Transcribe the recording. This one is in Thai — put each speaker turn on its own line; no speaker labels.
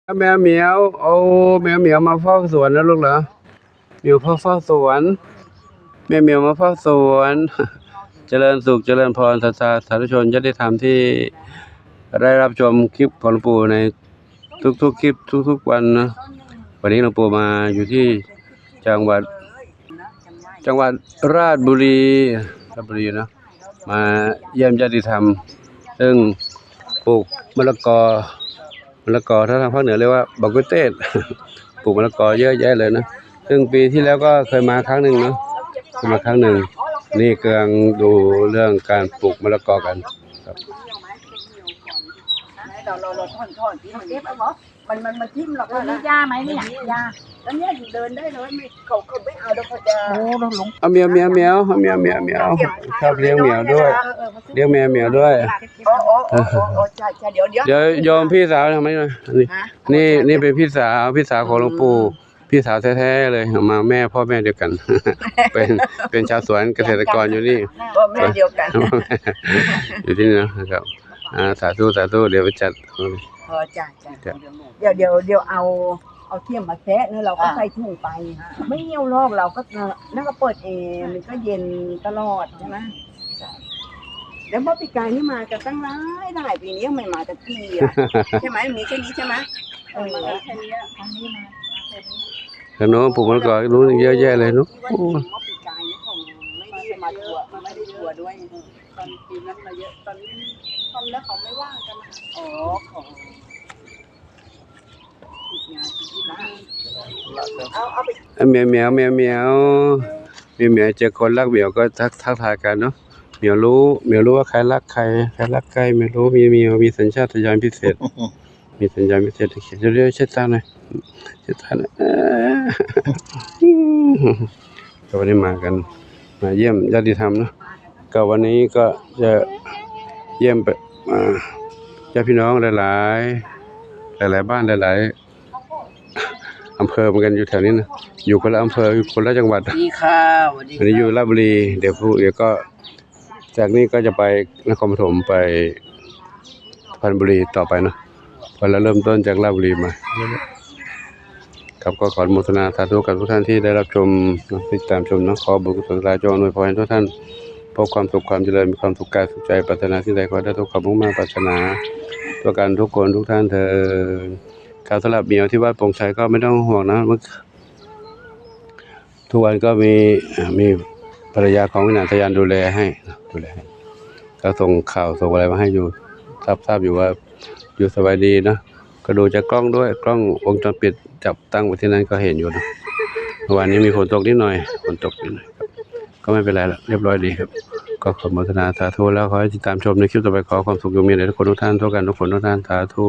แมวเหมียวโอ้แมวเหมียวมาเฝ้าสวนแล้วลูกเหรอเหมียวเฝ้าสวนแมวเหมียวมาเฝ้าสวนเจริญสุขเจริญพรสาธุชนญาติธรรมที่ได้รับชมคลิปของหลวงปู่ในทุกคลิปทุกวันนะวันนี้หลวงปู่มาอยู่ที่จังหวัดราชบุรีนะมาเยี่ยมญาติธรรมซึ่งปลูกมะละกอถ้าทางภาคเหนือเรียกว่าบักกุเต้ปลูกมะละกอเยอะแยะเลยนะซึ่งปีที่แล้วก็เคยมาครั้งหนึ่งนะนี่กำลังดูเรื่องการปลูกมะละกอกันครับ
เราถอนที่มันเก็บเอาเหรอมันทิ่มหรอกนี่ยาไหมเนี่ยยาแล้วเนี่ยเดินได้เลยไม่เขาไม่เอาเดี๋ยวเขาจะโอ้เราหลง
เอาเมียวชอบเลี้ยงเหมียวด้วยเลี้ยงแมวเหมียวด้วย
ใช่เดี๋ยว
โยมพี่สาวทำไมนี่เป็นพี่สาวของหลวงปู่พี่สาวแท้ๆเลยมาพ่อแม่เดียวกันเป็นชาวสวนเกษตรกรอยู่นี่
พ่อแม่เดียวกัน
อยู่ที่นี่นะครับสาธุเดี๋ยวไปจัด
จ้าเดี๋ยวเอาเทียมมาแซะเนี่ยเราก็ใส่ถุงไปไม่เหี่ยวลอกเราก็นั่นก็เปิดเองมันก็เย็นตลอดใช่ไหมแล้วเมื่อปีกายนี่มาจะตั้งหลายปีนี้ยังไม่มาตะกี้ใช่ไหมมีแค่นี้ใช่ไหมมาแค่นี้ครั้งนี้มาแค่นี้
แล้วน้องปลูกมะละกอรู้เยอะแยะเลยเนาะ
เมื่อปีกายนี่ผมไม่ได้มาทัวร์ด้วยตอนปีนั้นมาเยอะตอนแล้วเขาไม่ว่างกันอ๋อของ
เหมียวเจอคนรักเหมียวก็ทักทายกันเนาะเหมียวรู้ว่าใครรักใครใครไม่รู้มีสัญชาตญาณพิเศษเรียกเช็ดตาหน่อยก็วันนี้มาเยี่ยมญาติธรรมเนาะก็วันนี้ก็จะเยี่ยมไปญาติพี่น้องหลายบ้านหลายอำเภอเหมือนกันอยู่แถวนี้นะอยู่คนละอำเภอคนละจังหวัด
ดีค่ะ
วันนี้อยู่ราชบุรีเดี๋ยวก็จากนี้ก็จะไปนครปฐมไปสุพรรณบุรีต่อไปเนาะพอเราเริ่มต้นจากราชบุรีมาครับก็ขออนุโมทนาสาธุกับทุกท่านที่ได้รับชมติดตามชมนะขอบุญกุศลสาธุอวยพรให้ทุกท่านพบความสุขความเจริญมีความสุขกายสุขใจปรารถนาสิ่งใดขอได้ทุกความมุ่งมั่นปรารถนาตัวกันทุกคนทุกท่านเถิดการสลับเหมียวที่วัดโป่งชัยก็ไม่ต้องห่วงนะทุกวันก็มีภรรยาของวินาศยานดูแลให้ก็ส่งข่าวส่งอะไรมาให้อยู่ทราบอยู่ว่าอยู่สบายดีนะก็ดูจากกล้องด้วยกล้องวงจรปิดจับตั้งไว้ที่นั้นก็เห็นอยู่นะเมื่อวานนี้มีฝนตกนิดหน่อยครับก็ไม่เป็นไรละเรียบร้อยดีครับก็ขออนุโมทนาสาธุแล้วขอให้ติดตามชมในคลิปต่อไปขอความสุขจงมีแด่ทุกคนทุกท่านทุกกันทุกคนทุกท่านสาธุ